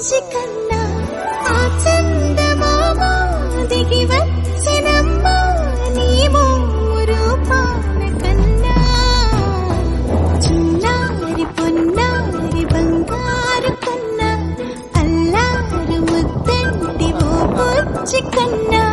బుజ్జి కన్నా ఆ చందమామ దిగి వచ్చినమ్మా నీ మోరు పాన కన్నా చిన్నారి పొన్నారి బంగారు కన్నా అల్లారు ముద్దంటి ఓ బుజ్జి కన్నా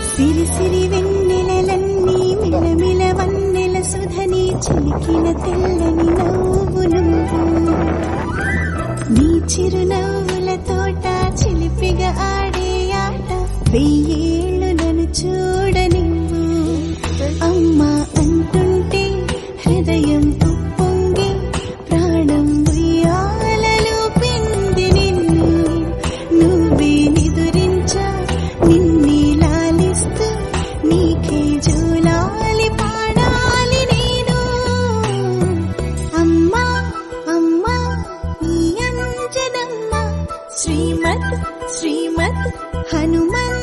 సిరి సిరి వెన్నెలలన్నీ మిలమిల వన్నెల సుధని చిలికిన తెల్లని నవ్వు నువ్వు నీ చిరునవ్వుల తోట చిలిపిగా ఆడే ఆట వెయ్యేళ్ళు నన్ను చూడ నువ్వు అమ్మా అంటుంటే హృదయం ఉప్పొంగి ప్రాణం ఉయ్యాలలో పిండి నిన్ను నువ్వే నిదురించా నిన్నే లాలిస్తూ నీకే జోలాలి పాడాలి నేను అమ్మా అమ్మా ఈ అంజనమ్మ శ్రీమత్ శ్రీమత్ హనుమన్